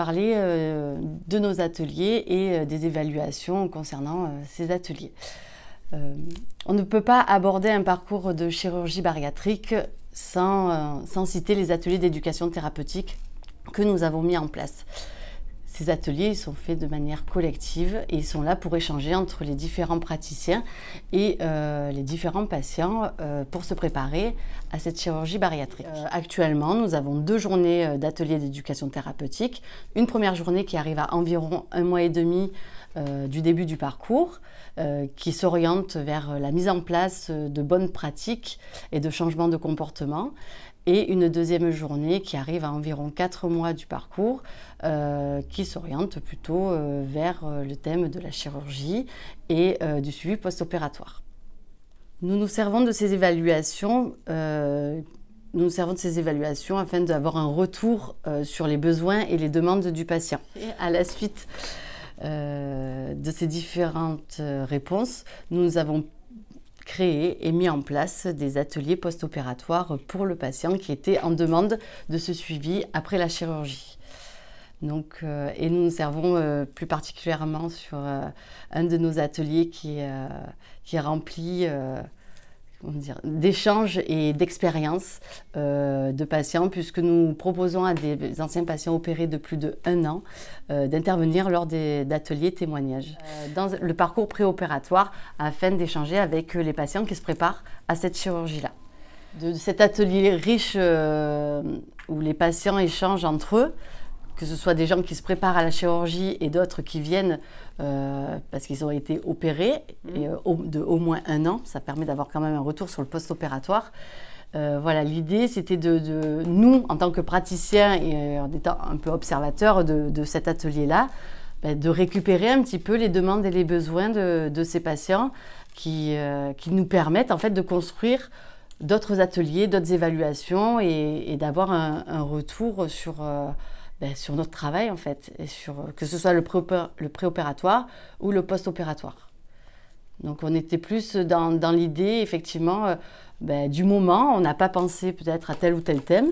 parler de nos ateliers et des évaluations concernant ces ateliers. On ne peut pas aborder un parcours de chirurgie bariatrique sans citer les ateliers d'éducation thérapeutique que nous avons mis en place. Ces ateliers sont faits de manière collective et ils sont là pour échanger entre les différents praticiens et les différents patients pour se préparer à cette chirurgie bariatrique. Actuellement, nous avons 2 journées d'ateliers d'éducation thérapeutique. Une première journée qui arrive à environ 1 mois et demi du début du parcours, qui s'oriente vers la mise en place de bonnes pratiques et de changements de comportement. Et une deuxième journée qui arrive à environ 4 mois du parcours, qui s'oriente plutôt vers le thème de la chirurgie et du suivi post-opératoire. Nous nous servons de ces évaluations afin d'avoir un retour sur les besoins et les demandes du patient. Et à la suite de ces différentes réponses, nous avons créé et mis en place des ateliers post-opératoires pour le patient qui était en demande de ce suivi après la chirurgie. Donc, et nous nous servons plus particulièrement sur un de nos ateliers qui est rempli d'échanges et d'expériences de patients, puisque nous proposons à des anciens patients opérés de plus de 1 an d'intervenir lors d'ateliers témoignages dans le parcours préopératoire afin d'échanger avec les patients qui se préparent à cette chirurgie-là. De cet atelier riche où les patients échangent entre eux, que ce soit des gens qui se préparent à la chirurgie et d'autres qui viennent parce qu'ils ont été opérés et, de au moins 1 an. Ça permet d'avoir quand même un retour sur le post-opératoire. Voilà, l'idée, c'était de nous, en tant que praticiens et en étant un peu observateurs de cet atelier-là, de récupérer un petit peu les demandes et les besoins de ces patients qui nous permettent en fait de construire d'autres ateliers, d'autres évaluations et d'avoir un retour sur notre travail en fait, et que ce soit le préopératoire ou le post-opératoire. Donc on était plus dans l'idée effectivement du moment, on n'a pas pensé peut-être à tel ou tel thème,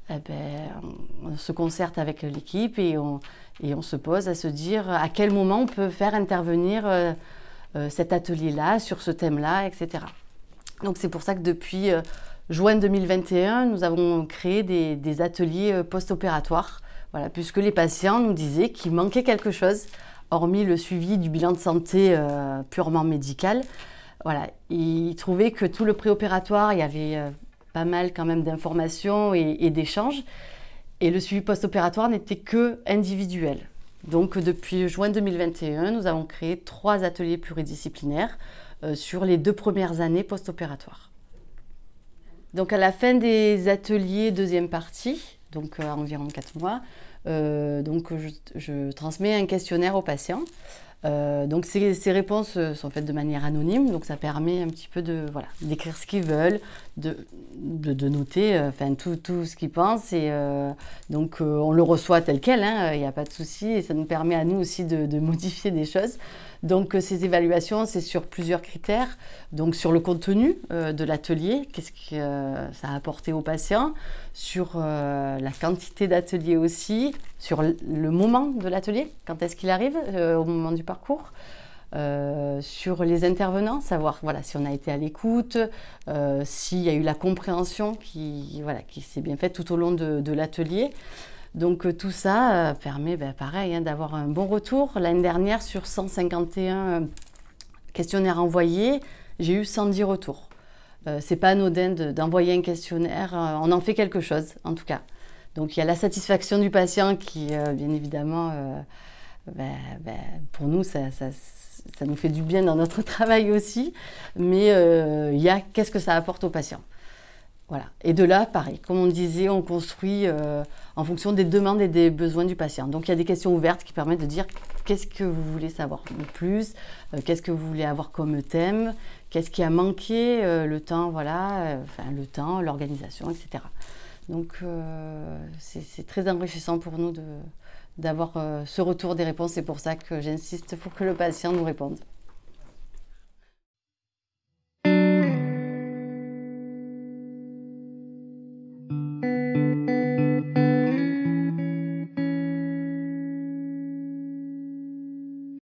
on se concerte avec l'équipe et on se pose à se dire à quel moment on peut faire intervenir cet atelier-là, sur ce thème-là, etc. Donc c'est pour ça que depuis juin 2021, nous avons créé des ateliers post-opératoires. Voilà, puisque les patients nous disaient qu'il manquait quelque chose, hormis le suivi du bilan de santé purement médical. Voilà, ils trouvaient que tout le préopératoire, il y avait pas mal quand même d'informations et d'échanges. Et le suivi post-opératoire n'était que individuel. Donc depuis juin 2021, nous avons créé 3 ateliers pluridisciplinaires sur les 2 premières années post-opératoires. Donc à la fin des ateliers, deuxième partie, donc environ 4 mois, je transmets un questionnaire aux patients. Donc ces réponses sont faites de manière anonyme, donc ça permet un petit peu d'écrire ce qu'ils veulent, de noter tout ce qu'ils pensent. Et donc on le reçoit tel quel, il n'y a pas de souci, et ça nous permet à nous aussi de modifier des choses. Donc ces évaluations, c'est sur plusieurs critères. Donc sur le contenu de l'atelier, qu'est-ce que ça a apporté aux patients, sur la quantité d'ateliers aussi, sur le moment de l'atelier, quand est-ce qu'il arrive, au moment du parcours, sur les intervenants, savoir si on a été à l'écoute, s'il y a eu la compréhension qui s'est bien faite tout au long de l'atelier. Donc tout ça permet, pareil, d'avoir un bon retour. L'année dernière, sur 151 questionnaires envoyés, j'ai eu 110 retours. C'est pas anodin d'envoyer un questionnaire, on en fait quelque chose en tout cas. Donc il y a la satisfaction du patient qui, bien évidemment, pour nous, ça nous fait du bien dans notre travail aussi, mais il y a qu'est-ce que ça apporte au patient. Voilà. Et de là, pareil, comme on disait, on construit en fonction des demandes et des besoins du patient. Donc il y a des questions ouvertes qui permettent de dire qu'est-ce que vous voulez savoir de plus, qu'est-ce que vous voulez avoir comme thème, qu'est-ce qui a manqué, le temps, le temps, l'organisation, etc. Donc c'est très enrichissant pour nous d'avoir ce retour des réponses. C'est pour ça que j'insiste pour que le patient nous réponde.